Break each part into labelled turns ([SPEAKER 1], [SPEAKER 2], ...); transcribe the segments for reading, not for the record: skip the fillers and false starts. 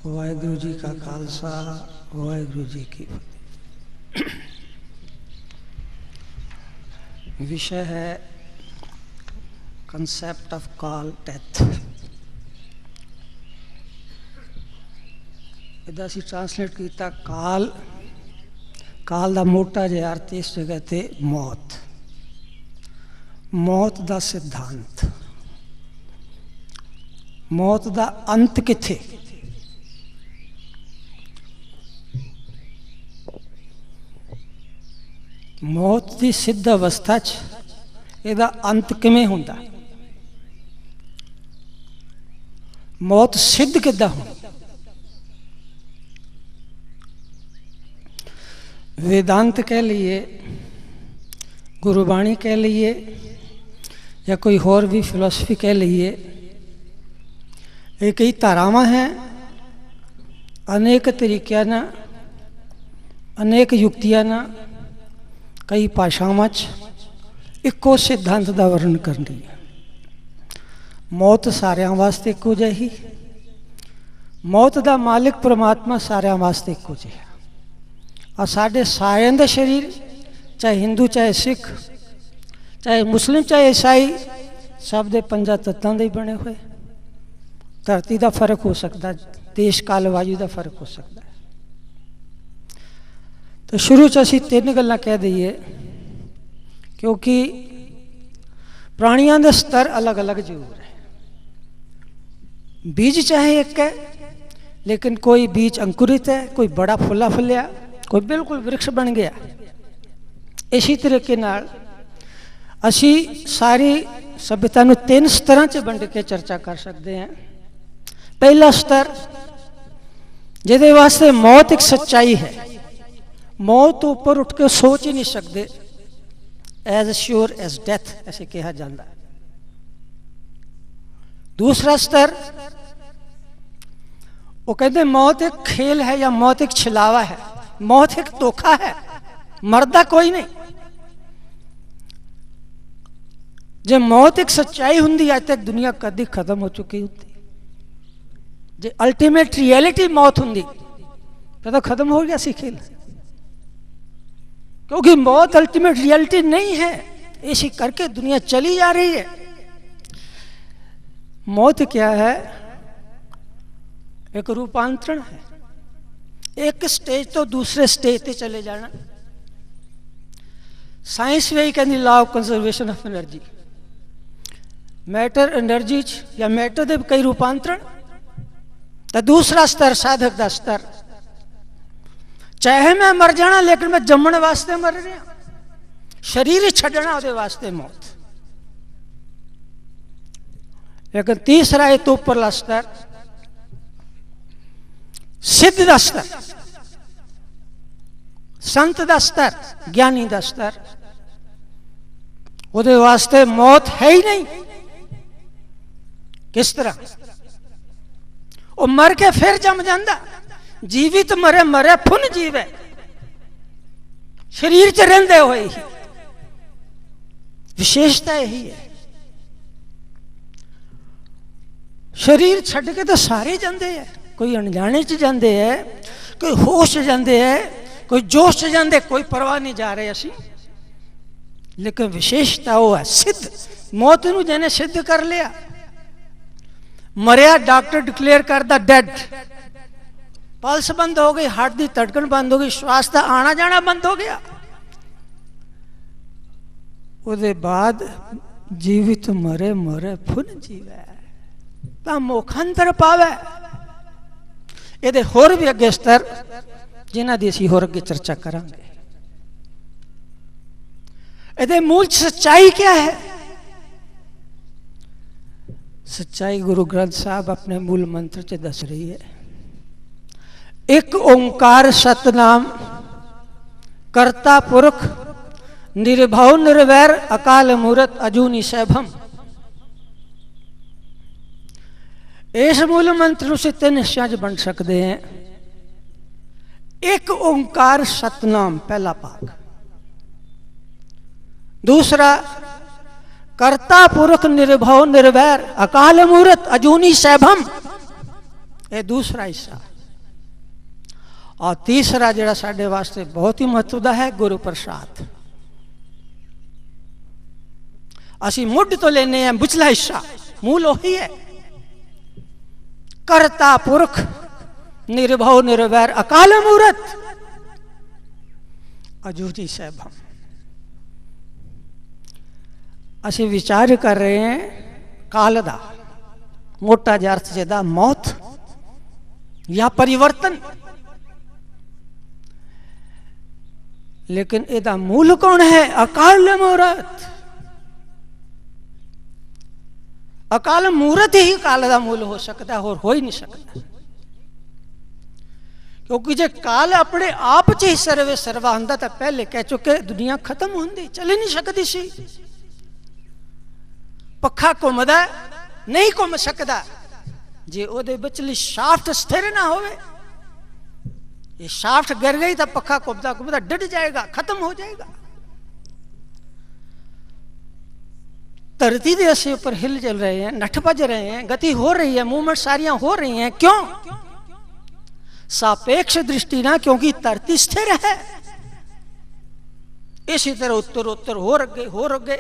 [SPEAKER 1] वाहिगुरु जी का खालसा वाहिगुरु जी की फतेह। विषय है कंसेप्ट ऑफ कॉल डेथ। इदा असी ट्रांसलेट किया काल काल का मोटा जिहा अर्थ इस जगह ते मौत, मौत का सिद्धांत, मौत का अंत किथे। मौत की सिद्ध अवस्था इहदा अंत किवें हुंदा, मौत सिद्ध किद्दां होंदी। वेदांत कह लीए, गुरुबाणी कह लीए या कोई होर भी फिलोसफी कह लीए, ये कई धारावां हैं, अनेक तरीक़िਆਂ ਨਾਲ, अनेक युक्तियां ਨਾਲ, कई भाषावां इक्को सिद्धांत का वर्णन करनी है। मौत सारिਆਂ वास्ते इक्को जिही, मौत का मालिक परमात्मा सारिਆਂ वास्ते इक्को जिहा। और साढ़े सारिਆਂ दे शरीर, चाहे हिंदू चाहे सिख चाहे मुस्लिम चाहे ईसाई, सब दे 5 तत्तां दे बने हुए। धरती का फर्क हो सकता, देश काल वायु का फर्क हो सकता है। तो शुरू च असी 3 गल्लां कह दईए, क्योंकि प्राणियों के स्तर अलग अलग जरूर है। बीज चाहे एक है, लेकिन कोई बीज अंकुरित है, कोई बड़ा फुला फुलिया, कोई बिल्कुल वृक्ष बन गया। इसी तरीके नाल असी सारी सभ्यता नूं 3 स्तरां च वंड के चर्चा कर सकते हैं। पहला स्तर जिहदे वास्ते मौत एक सच्चाई है, मौत तो ऊपर उठ के सोच ही नहीं सकते, एज श्योर एज डेथ ऐसे कहा जाता है। दूसरा स्तर वो कहते मौत एक खेल है या मौत एक छलावा है, मौत एक धोखा है, मरदा कोई नहीं। जे मौत एक सच्चाई हुंदी अज तक दुनिया कदी खत्म हो चुकी होती। जे अल्टीमेट रियलिटी मौत हुंदी तो खत्म हो गया सी खेल, क्योंकि मौत अल्टीमेट रियलिटी नहीं है। इसी करके दुनिया चली जा रही है। मौत क्या है? एक रूपांतरण है, एक स्टेज तो दूसरे स्टेज पे चले जाना। साइंस भी कहती law of conservation of energy, matter energy या मैटर के कई रूपांतरण। तो दूसरा स्तर साधक का स्तर, चाहे मैं मर जाना लेकिन मैं जम्मण वास्ते मर रहा, शरीर छड्डना उहदे वास्ते मौत। लेकिन तीसरा है तो उपरला स्तर, सिद्ध का स्तर, संत का स्तर, ज्ञानी का स्तर। उहदे वास्ते मौत है ही नहीं। किस तरह? वो मर के फिर जम जाता। जीवित मरे मरे फुन जीवे, शरीर च रहिंदे होए ही। विशेषता यही है। शरीर छड्ड के तो सारे जाते हैं, कोई अनजाने च जाते हैं, कोई होश च जाते हैं, कोई जोश च जाते, कोई परवाह नहीं जा रहे असी। लेकिन विशेषता वो है सिद्ध। मौत नूं जिहने सिद्ध कर लिया, मरिया डॉक्टर डिक्लेयर करता डेड, पल्स बंद हो गई, हार्ट की धड़कन बंद हो गई, श्वास का आना जाना बंद हो गया। उसके बाद जीवित मरे मरे फुन जीवे, तो मोखांतर पावे। ये होर भी अगे स्तर जिन्हां दी असीं होर अगे चर्चा करांगे। ये मूल सच्चाई क्या है? सच्चाई गुरु ग्रंथ साहब अपने मूल मंत्र च दस रही है। एक ओंकार सतनाम करता पुरख निर्भव निर्वैर अकाल मूरत अजूनी सैभम। इस मूल मंत्र से 3 हिस्सों च बन सकते हैं। एक ओंकार सतनाम पहला भाग, दूसरा करता पुरख निर्भव निर्वैर अकाल मूरत अजूनी सैभम, ये दूसरा हिस्सा। और तीसरा जिहड़ा साडे वास्ते बहुत ही महत्व दा है, गुरु प्रसाद। असी मुढ़ तो लेने हैं बुचला हिस्सा, मूल वही है। करता पुरख निर्भव निर्वैर अकाल मूरत अजूजी सैभम। असी विचार कर रहे हैं काल दा, मोटा जिहा अर्थ जिहदा मौत या परिवर्तन, लेकिन इहदा मूल कौन है? अकाल मूरत। अकाल मूरत ही काल का मूल हो सकता है, और हो ही नहीं सकता। क्योंकि जे काल अपने आप च ही सर्वे सर्वा हुंदा तां पहले कह चुके दुनिया खत्म होंदी, चल ही नहीं सकती सी। पखा घुमदा नहीं घुम सकता जे ओदे विचली शाफ्ट स्थिर ना होवे। ये शाफ्ट गिर गई तो पखा घुमदा घुमदा डट जाएगा, खत्म हो जाएगा। धरती के असी ऊपर हिल चल रहे हैं, नठ भज रहे हैं, गति हो रही है, मूवमेंट सारियां हो रही हैं। क्यों? सापेक्ष दृष्टि ना, क्योंकि धरती स्थिर है। इसी तरह उत्तर उत्तर हो रगे।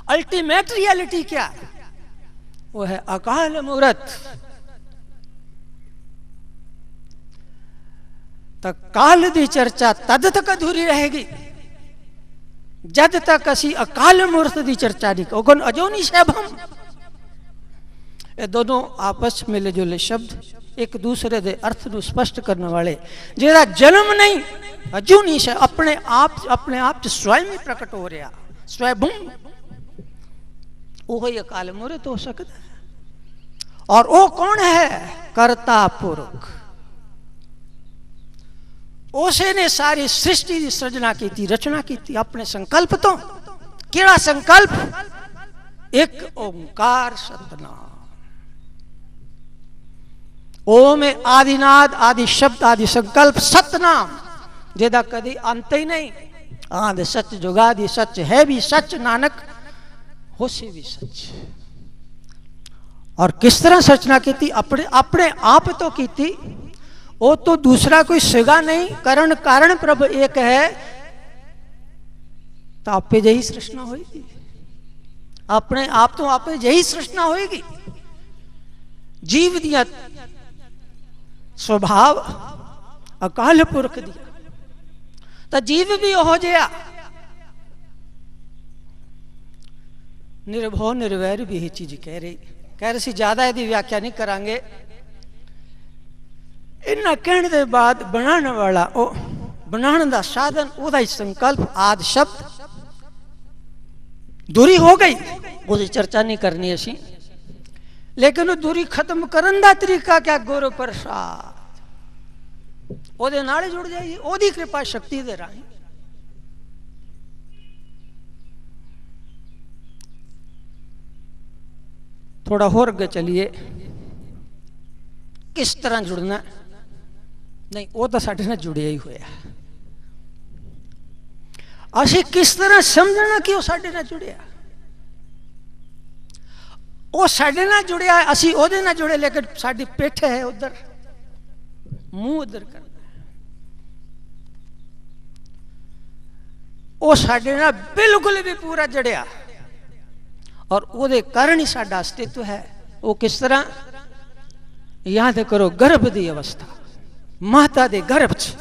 [SPEAKER 1] अल्टीमेट रियलिटी क्या है? वो है अकाल मूरत। तो काल की चर्चा तद तक अधूरी रहेगी जद तक असी अकाल मूर्त की चर्चा नहीं करो। अजोनी सैभम, ये दोनों आपस में मिले जुले शब्द, एक दूसरे के अर्थ को स्पष्ट करने वाले, जिहदा जन्म नहीं अजूनी से अपने आप स्वयं ही प्रकट हो रहा, स्वयं वही अकाल मूर्त हो सकता है। और वो कौन है? कर्ता पुरख। उसे ने सारी सृष्टि की सृजना की थी, रचना की थी अपने संकल्प तो। केड़ा संकल्प? एक ओंकार सतनाम। ओम में आदिनाद, आदि शब्द, आदि संकल्प, सतनाम जिहदा कदी अंत ही नहीं। आदि सच जुगादि सच है भी सच, नानक होसे भी सच। और किस तरह सचना की थी? अपने आप तो की थी, वो तो दूसरा कोई सिगा नहीं। करण कारण प्रभ एक है, तो आपे जही सृष्टना होगी। अपने आप तो आपे जही सृष्टना होगी। जीव दिया स्वभाव अकाल पुरख दिया, तो जीव भी हो जया निर्भव निर्वैर भी यही चीज कह रही सी। ज्यादा यदि व्याख्या नहीं करांगे। इन्ना कहने के बाद बनाने वाला ओ बनाने का साधन, ओदा ही संकल्प, आदि शब्द दूरी हो गई, उसकी चर्चा नहीं करनी असी। लेकिन दूरी खत्म करने का तरीका क्या? गुरु प्रसाद। ओदे नाल ही जुड़ जाइए, ओदी कृपा शक्ति दे राही। थोड़ा होर अगे चलिए। किस तरह जुड़ना? नहीं, वो तो साढ़े नाल जुड़िया ही होया। असी किस तरह समझना कि वो साढ़े नाल जुड़िया? वो साढ़े नाल जुड़िया, असी ओदे नाल जुड़े, लेकिन साडी पिठ है उधर, मुंह उधर करना। वो साढ़े नाल बिल्कुल भी पूरा जड़िया, और ओदे कारण ही साडा अस्तित्व है। वो किस तरह? याद करो, गर्भ की अवस्था, माता दे गर्भ च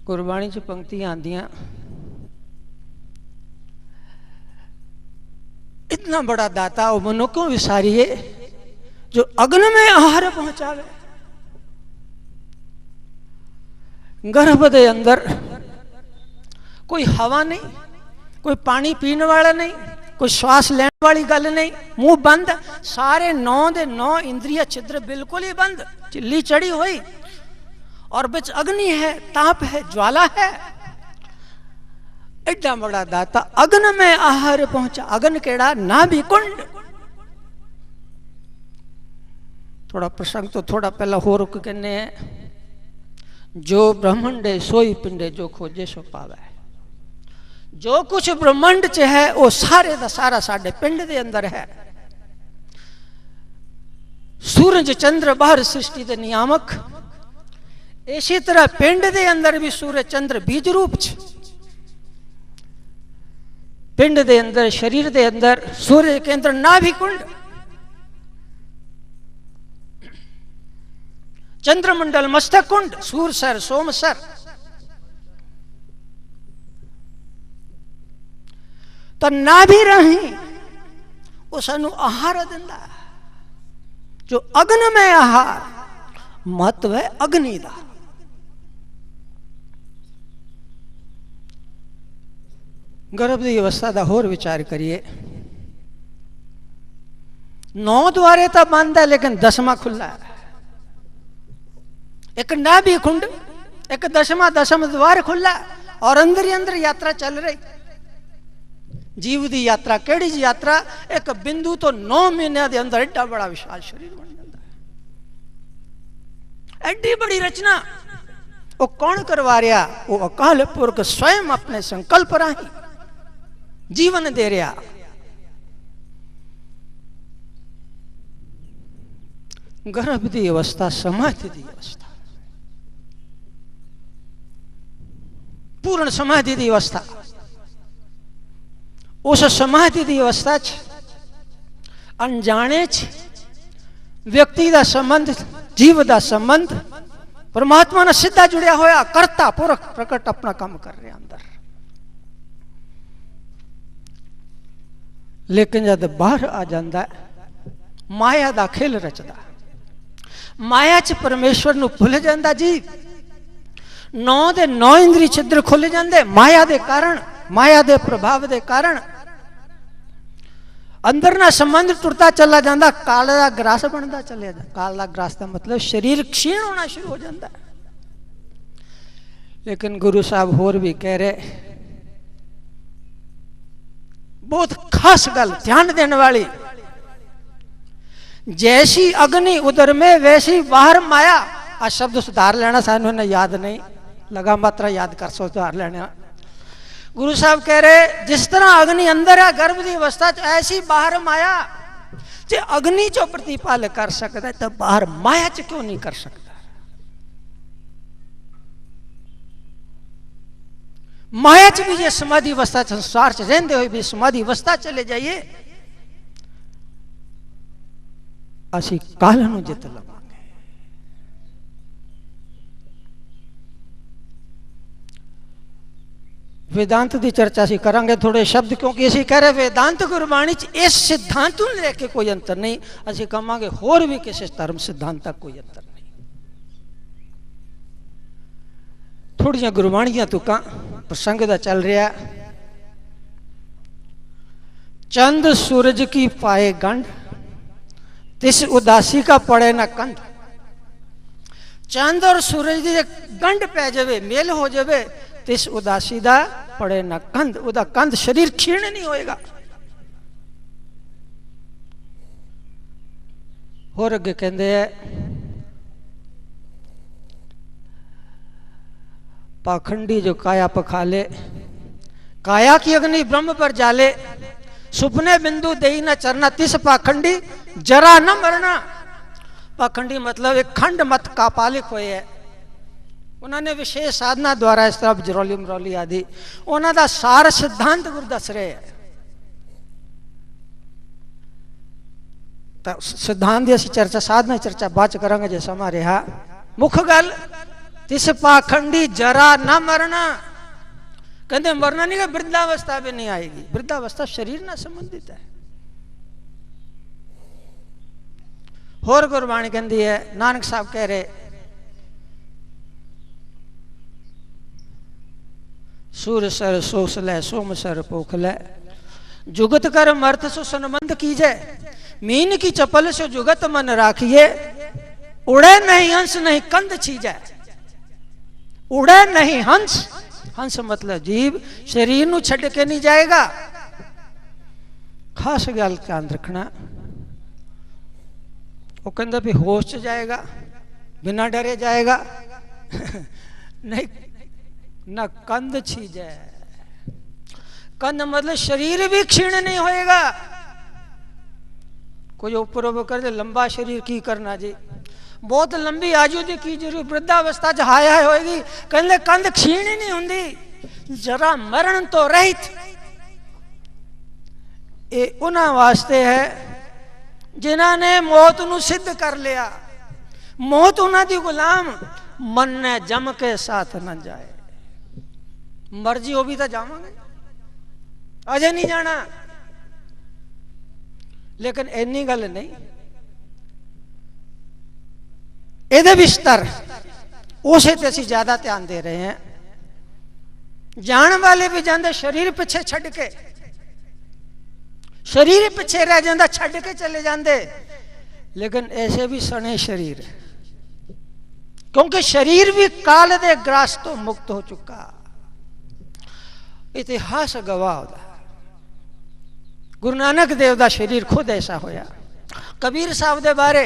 [SPEAKER 1] गुरबाणी च पंक्तियां आंदियां, इतना बड़ा दाता वो मनो क्यों विसारिए जो अग्न में आहार पहुंचावे। गर्भ के अंदर कोई हवा नहीं, कोई पानी पीने वाला नहीं, कोई श्वास लेने वाली गल नहीं, मुंह बंद, सारे 9 दे 9 इंद्रिय छिद्र बिल्कुल ही बंद, चिल्ली चढ़ी हुई, और बिच अग्नि है, ताप है, ज्वाला है। एडा बड़ा दाता अग्न में आहार पहुंचा। अग्न केड़ा? ना भी कुंड। थोड़ा प्रसंग तो थोड़ा पहला हो रुक कहने, जो ब्रह्मंडे सोई पिंडे, जो खोजे सो पावे। जो कुछ ब्रह्मांड च है वो सारे दा सारा साडे पिंड दे अंदर है। सूरज चंद्र बाहर सृष्टि दे नियामक, इसी तरह पिंड दे अंदर भी सूरज चंद्र बीज रूप च, पिंड दे अंदर शरीर दे अंदर सूरज के अंदर नाभि कुंड, चंद्रमंडल मस्तक कुंड, सूर सर सोम सर। तो नाभि रही वो सानू आहार दिंदा, जो अग्न में आहार महत्व है अग्नि का। गर्भ की अवस्था का होर विचार करिए। 9 द्वारे तो बंद है लेकिन 10वां खुला है। एक नाभि कुंड, एक 10वां द्वार खुला और अंदर ही अंदर यात्रा चल रही। जीव की यात्रा केड़ी जी यात्रा? एक बिंदु तो 9 महीनों के अंदर एडा बड़ा विशाल शरीर बन जाता है। एडी बड़ी रचना वो कौन करवा रहा? वो अकाल पुरख स्वयं अपने संकल्प राही जीवन दे रहा। गर्भ की अवस्था समाधि की अवस्था, पूर्ण समाधि की अवस्था। उस समाधि की अवस्था च अनजाने च व्यक्ति का संबंध, जीव का संबंध परमात्मा ने सीधा जुड़िया होया। करता पुरख प्रकट अपना काम कर रहे अंदर। लेकिन जब बाहर आ जाता माया का खेल रचदा, माया च परमेश्वर नूं भुल जाता जीव। 9 दे 9 इंद्री छिद्र खुल जाते माया के कारण, माया के प्रभाव के कारण। अंदर ना संबंध टुरता चला जाता, काला ग्रास बनता चलिया जाता। काला ग्रास का मतलब शरीर क्षीण होना शुरू हो जाता है। लेकिन गुरु साहब होर भी कह रहे, बहुत खास गल ध्यान देने वाली, जैसी अग्नि उदर में वैसी बाहर माया। आ शब्द सुधार लेना, सानू ने याद नहीं लगा, मात्रा याद कर सो सुधार लेना। गुरु साहब कह रहे जिस तरह अग्नि अंदर है गर्भ की अवस्था ऐसी बाहर माया। जे अग्नि जो प्रतिपाल कर सकता है तो बाहर माया च क्यों नहीं कर सकता? माया च भी जे समाधि अवस्था संसार च रहते हुए भी समाधि अवस्था चले जाइए, असी काल नूं जित लवांगे। वेदांत की चर्चा असी करांगे थोड़े शब्द, क्योंकि असी कह रहे वेदांत गुरबाणी च इस सिद्धांत नूं लेके कोई अंतर नहीं। असी कहांगे होर भी किसी धर्म सिद्धांत तक कोई अंतर नहीं। थोड़ियां गुरबाणियां तुकां प्रसंग दा चल रहा। चंद सूरज की पाए गंढ, तिस उदासी का पड़े न कंध। चंद और सूरज की गंढ पै जाए, मेल हो जाए, तिस उदासी दा पड़े न कंध। उदा कंध शरीर क्षीण नहीं होएगा। होर अगे कहते हैं, पाखंडी जो काया पखाले, काया की अग्नि ब्रह्म पर जाले। सुपने बिंदु देई न चरना, तिस पाखंडी जरा न मरना। पाखंडी मतलब एक खंड मत का पालिक होए है। उन्होंने विशेष साधना द्वारा इस तरह जरौली मरौली आदि उन्हों का सार सिद्धांत गुरु दस रहे है। तो सिद्धांत की असीं चर्चा, साधना चर्चा बाद च करांगे जे समा रहा। मुख गल तिस पाखंडी जरा न मरना। कहते मरना नहीं, वृद्धावस्था भी नहीं आएगी। वृद्धावस्था शरीर ना संबंधित है। होर गुरबाणी कहती है, नानक साहब कह रहे, सूर सर सोस लै, सोम सर पोख लै। जुगत कर मर्थ सो संबंध कीजे, मीन की चपल से जुगत मन राखिए। उड़े नहीं हंस नहीं कंध छीजे। उड़े नहीं हंस, हंस मतलब जीव, शरीर नू छड़ के नहीं जाएगा। खास गल ध्यान रखना, वो कहता भी होश च जाएगा, बिना डरे जाएगा नहीं, न कंध छीजे। कंध मतलब शरीर भी क्षीण नहीं होएगा। कोई ऊपर ऊपर कर दे लंबा शरीर की करना जी, बहुत लंबी आयु दी की जरूर वृद्धावस्था च हाय हाय होएगी, कहले कंध क्षीण ही नहीं होंदी, जरा मरण तो रहित। ये उन्हां वास्ते है जिन्होंने मौत नू सिद्ध कर लिया। मौत उन्हां दी गुलाम, मन ने जम के साथ न जाए। मर्जी हो भी तो जावांगे, अजे नहीं जाना, लेकिन इन्नी गल नहीं। ਇਹਦੇ ਵੀ स्तर उसे ते असीं ज्यादा ध्यान दे रहे हैं। जान वाले भी जाते शरीर पिछे छड़ के, शरीर पिछे रह जाता छड़ के चले जाते, लेकिन ऐसे भी सने शरीर, क्योंकि शरीर भी काल दे ग्रास तो मुक्त हो चुका। इतिहास गवाह होता। गुरु नानक देव का शरीर खुद ऐसा होया। कबीर साहब के बारे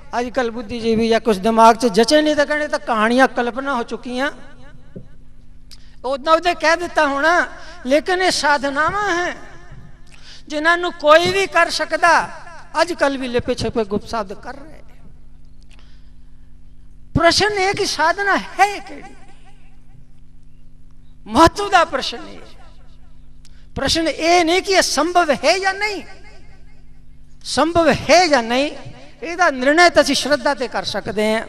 [SPEAKER 1] अजकल बुद्धिजीवी या कुछ दिमाग च जचे नहीं तो कहने तो कहानियां कल्पना हो चुकी हैं, उदा उदे कह दिता होना। लेकिन ये साधनावां हैं जिन्होंने कोई भी कर सकता। अजकल भी लिपे छपे गुप्त शब्द कर रहे। प्रश्न है कि साधना है केड़ी, महत्व का प्रश्न है। प्रश्न ये नहीं कि यह संभव है या नहीं, संभव है या नहीं ਇਹਦਾ निर्णय तो ਅਸੀਂ श्रद्धा ते कर सकते हैं।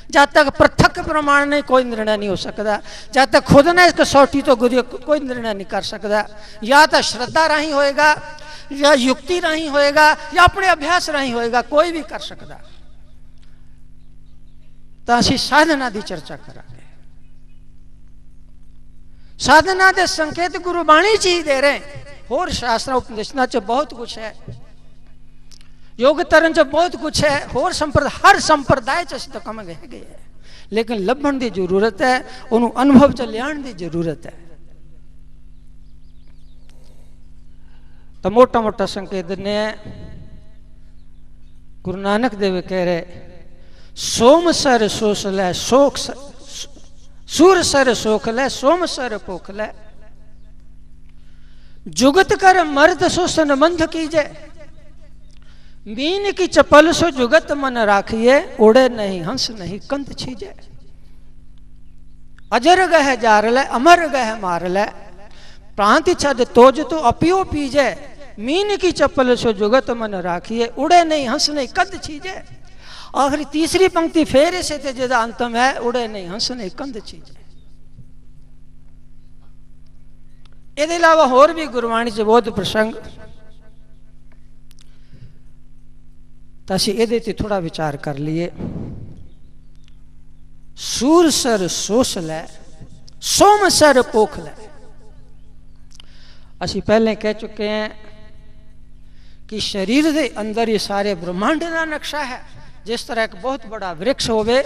[SPEAKER 1] जब तक प्रत्यक्ष प्रमाण नहीं कोई निर्णय नहीं हो सकता, जब तक खुद ने इस कसौटी तो गुजरे कोई निर्णय नहीं कर सकता। या तो श्रद्धा राही होएगा, या युक्ति राही होएगा, या अपने अभ्यास राही होएगा, कोई भी कर सकता। तो असी साधना की चर्चा करांगे। साधना के संकेत गुरु बाणी च ही दे रहे, होर शास्त्र उपनिषदां च बहुत कुछ है, योग तरन च बहुत कुछ है, होर संप्रदाय हर संप्रदाय च तो कम है, लेकिन लभण की जरूरत है, उन्होंने अनुभव च लियाण की जरूरत है। तो मोटा मोटा संकेत ने गुरु नानक देव कह रहे, सोम सर सोस लै सोख सूर सर सोख लै सोम सर पोख लै, जुगत कर मर्द सो संबंध कीजे, मीन की चपल सो जुगत मन राखिए, उड़े नहीं हंस नहीं कंध छीजे, अजर गह जार लै अमर गह मार लै, प्रांति छद तोज तो अपियो पीजे, मीन की चपल सो जुगत मन राखिए, उड़े नहीं हंस नहीं कंध छीजे। आखिरी तीसरी पंक्ति फेर इसे थे जिदा अंतम है, उड़े नहीं हंस नहीं कंध छीजे। इसके अलावा होर भी गुरबाणी से बहुत प्रसंग, तो असी ये थोड़ा विचार कर लिए। सूर सर सोस लै सोम सर पोख लै। असी पहले कह चुके हैं कि शरीर के अंदर ये सारे ब्रह्मांड का नक्शा है। जिस तरह एक बहुत बड़ा वृक्ष होवे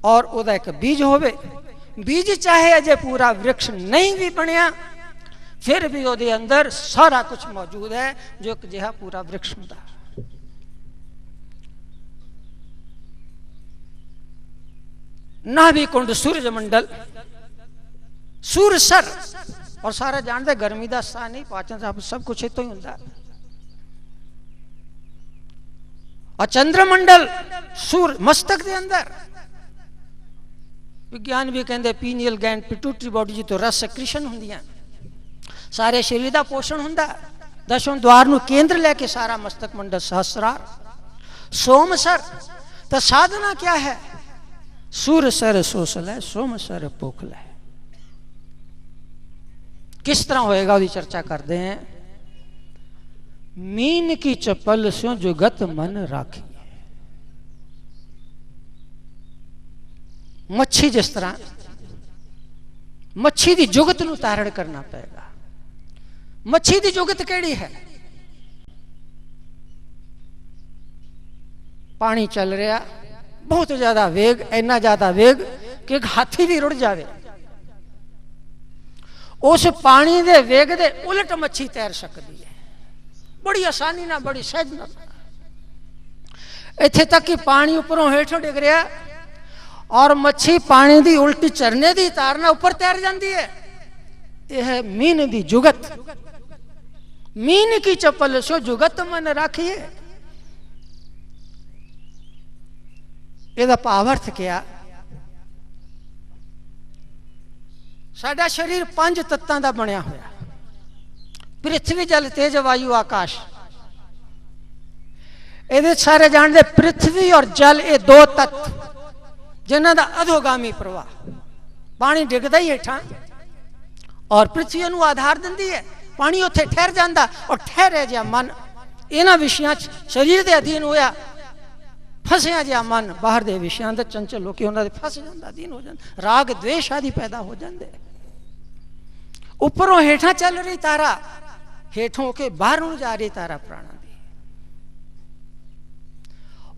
[SPEAKER 1] और उदा एक बीज होवे, बीज चाहे अजे पूरा वृक्ष नहीं भी बनया, फिर भी उहदे अंदर सारा कुछ मौजूद है जो एक जिहा पूरा वृक्ष होता। नाभि कुंड सूरज मंडल सूर सर, और सारा जानते गर्मी का स्थान नहीं, पाचन सब कुछ इतो ही होंदा। और चंद्रमंडल सूर मस्तक के अंदर, विज्ञान भी कहते पीनियल गैंड पिट्यूटरी बॉडी जी तो रस सक्रीशन होंदियां, सारे शरीर का पोषण होंदा। दशम द्वार नू केंद्र लेके सारा मस्तक मंडल सहस्रार। सोम सर, तो साधना क्या है? सूर सर सोस लै सोम सर पोख लै। किस तरह होएगा उसकी चर्चा करते हैं। मीन की चपल स्यों जुगत मन राखी। मच्छी जिस तरह मच्छी की जुगत नू तारण करना पेगा। मच्छी की जुगत केड़ी है? पानी चल रहा बहुत ज्यादा वेग, इन्ना ज्यादा वेग कि एक हाथी भी रुड़ जाए, उस पानी के वेग के उलट मच्छी तैर सकती है बड़ी आसानी ना, बड़ी सहज ना। इत्थे तक कि पानी उपरों हेठों डिग रहा और मच्छी पानी की उल्टी चरने की तारना ऊपर तैर जाती है। यह मीन दी जुगत, मीन की चप्पल सो जुगत मन राखिए। ਇਹਦਾ ਭਾਵ ਅਰਥ ਕਿਹਾ, ਸਾਡਾ ਸ਼ਰੀਰ 5 ਤੱਤਾਂ ਦਾ ਬਣਿਆ ਹੋਇਆ, ਪ੍ਰਿਥਵੀ ਜਲ ਤੇਜ ਵਾਯੂ ਆਕਾਸ਼। ਇਹਦੇ ਸਾਰੇ ਜਾਣਦੇ ਪ੍ਰਿਥਵੀ ਔਰ ਜਲ ਇਹ 2 ਤੱਤ ਜਿਨ੍ਹਾਂ ਦਾ ਅਧੋਗਾਮੀ ਪ੍ਰਵਾਹ, ਪਾਣੀ ਡਿੱਗਦਾ ਹੀ ਹੇਠਾਂ ਔਰ ਪ੍ਰਿਥਵੀ ਨੂੰ ਆਧਾਰ ਦਿੰਦੀ ਹੈ, ਪਾਣੀ ਉੱਥੇ ਠਹਿਰ ਜਾਂਦਾ ਔਰ ਠਹਿਰੇ ਜਿਹਾ ਮਨ ਇਹਨਾਂ ਵਿਸ਼ਿਆਂ 'ਚ ਸਰੀਰ ਦੇ ਅਧੀਨ ਹੋਇਆ, फसिया जहा मन बाहर के विषयों के चंचल होकर उन्होंने फस जाता, अधीन हो जाता, राग द्वेष आदि पैदा हो जाते। उपरों हेठा चल रही तारा, हेठों के बाहर जा रही तारा प्राणा दी,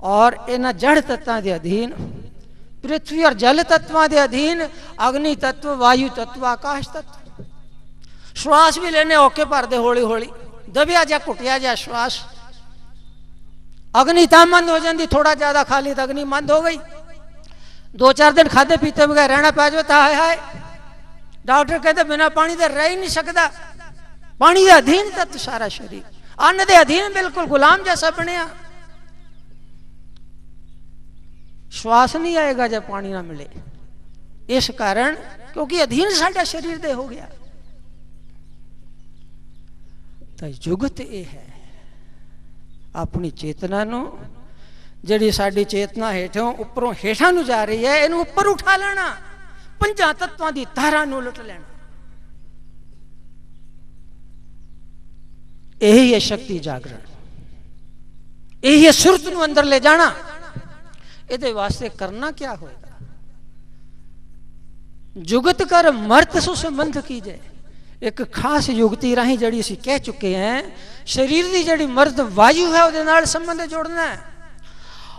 [SPEAKER 1] और इन्ह जड़ तत्वों के अधीन पृथ्वी और जल तत्वों के अधीन अग्नि तत्व, वायु तत्व, आकाश तत्व। श्वास भी लेने औके भरते हौली हौली, दबिया जा घुटिया जा श्वास, अग्नि ता मंद हो जाती, थोड़ा ज्यादा खा ली तो अग्नि मंद हो गई, 2-4 दिन खाते पीते बगैर रहना पै जाए तो हाय हाय, डॉक्टर कहते बिना पानी के रह ही नहीं सकता। पानी के अधीन तत्व सारा शरीर, अन्न के अधीन बिल्कुल गुलाम जैसा बनया। श्वास नहीं आएगा जब पानी ना मिले, इस कारण क्योंकि अधीन साडा शरीर दे हो गया। तो जुगत ये है अपनी चेतना नू, जिहड़ी साडी चेतना हेठों उपरों हेठां नू जा रही है, इनू उपर उठा लेना, 5 तत्वां दी धारा नू लुट लेना। यही है शक्ति जागरण, यही है सुरत नू अंदर ले जाना। इहदे वास्ते करना क्या होगा? जुगत कर मर्त सु संबंध कीजे। एक खास युगती राही जड़ी असीं कह चुके हैं, शरीर की जड़ी मर्द वायु है उहदे नाल संबंध जोड़ना है,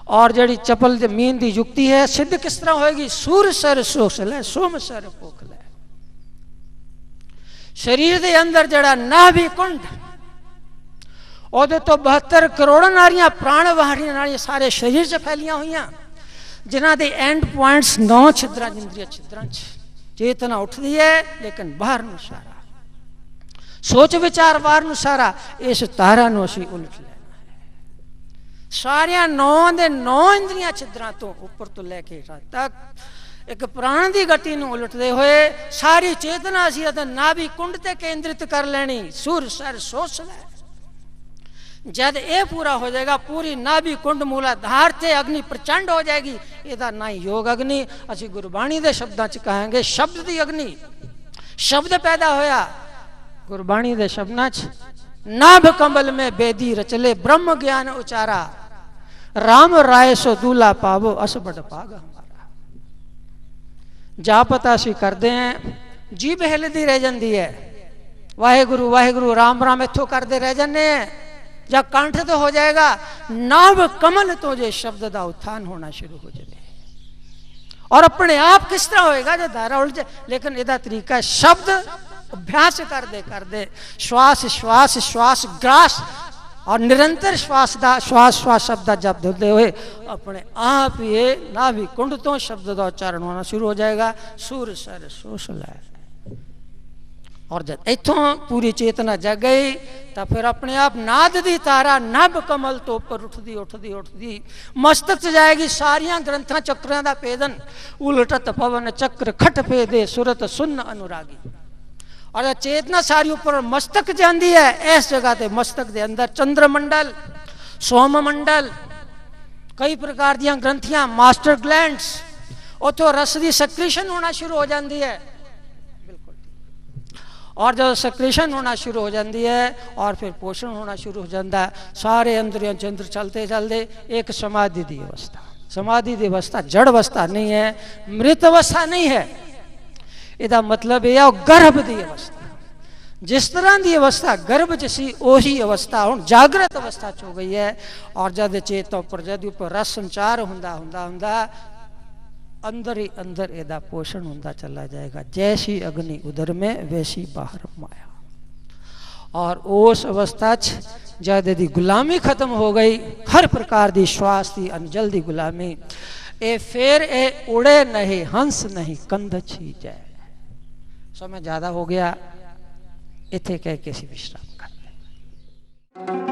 [SPEAKER 1] और जड़ी चपल जमीन की युक्ति है सिद्ध किस तरह होएगी? सूर सर सोस लै, सोम सर पोख लै। शरीर के अंदर जड़ा नाभि कुंड, उहदे तो 72 करोड़ नारियां प्राण वाहिनी नालियां सारे शरीर च फैलियां हुई, जिन्हां दे एंड पॉइंट्स 9 छिद्रां इंद्रिय छिद्रां च चेतना उठती है, लेकिन बाहर नूं सारा सोच विचार बाहर नूं सारा इस तारा नूं असीं उलट लेना है। सारिया 9 दे 9 इंद्रियां छिद्रां तो उपर तो लैके हेठां तक एक प्राण की गति नूं उलटदे होए सारी चेतना असीं अते नाभि कुंड ते केंद्रित कर लेनी, सुर सर सोच लै। जब ये पूरा हो जाएगा, पूरी नाभि कुंड मूलाधार से अग्नि प्रचंड हो जाएगी। यदा ना ही योग अग्नि, असी गुरबाणी के शब्दों च कहेंगे शब्द की अग्नि। शब्द पैदा होया गुरबाणी के शब्दों च, नाभ कमल में बेदी रचले ब्रह्म ज्ञान उचारा, राम राय सो दूल्हा पावो अस बड़ पाग हमारा। जापता असी करते हैं, जीभ हिलती रह जाती है, वाहेगुरु वाहेगुरु राम राम इथों करते रह जाने हैं। जब कंठ तो हो जाएगा, नाभ कमल तो जे शब्द का उत्थान होना शुरू हो जाए, और अपने आप किस तरह होएगा जो धारा उलझे। लेकिन यदा तरीका है शब्द अभ्यास कर दे श्वास श्वास श्वास ग्रास, और निरंतर श्वास का श्वास श्वास शब्द जब धुलते हुए अपने आप ये नाभि कुंड तो शब्द का उच्चारण होना शुरू हो जाएगा, सुर सर सोस लै। और जब इथों पूरी चेतना जग गई तो फिर अपने आप नाद दी तारा नभ कमल तो उपर उठती उठती उठती मस्तक च जाएगी। सारिया ग्रंथां चक्रां दा भेदन, उलटत पवन चक्र खट भेदे सुरत सुन्न अनुरागी। और जब चेतना सारी ऊपर मस्तक जाती है, इस जगह ते मस्तक के अंदर चंद्रमंडल, सोममंडल, कई प्रकार दी ग्रंथियां, मास्टर ग्लैंड्स, उतो रस की सक्रीशन होना शुरू हो जाती है। और जब सक्रेशन होना शुरू हो जाती है और फिर पोषण होना शुरू हो जाता है, सारे अंदरियों चंद्र चलते चलते एक समाधि की अवस्था। समाधि की अवस्था जड़ अवस्था नहीं है, मृत अवस्था नहीं है। इसका मतलब यह है गर्भ की अवस्था। जिस तरह की अवस्था गर्भ च सी उही अवस्था हुण जागृत अवस्था च हो गई है। और जब चेत उपर जद उपर रस संचार हुंदा हुंदा हुंदा अंदर ही अंदर एदा पोषण होता चला जाएगा। जैसी अग्नि उदर में वैसी बाहर माया। और उस अवस्था जद दी गुलामी खत्म हो गई, हर प्रकार की श्वास की अनजल की गुलामी, ए फिर ए उड़े नहीं हंस नहीं कंध छी जाए। समय ज़्यादा हो गया। इत्थे कह के ਅਸੀਂ विश्राम करते हैं।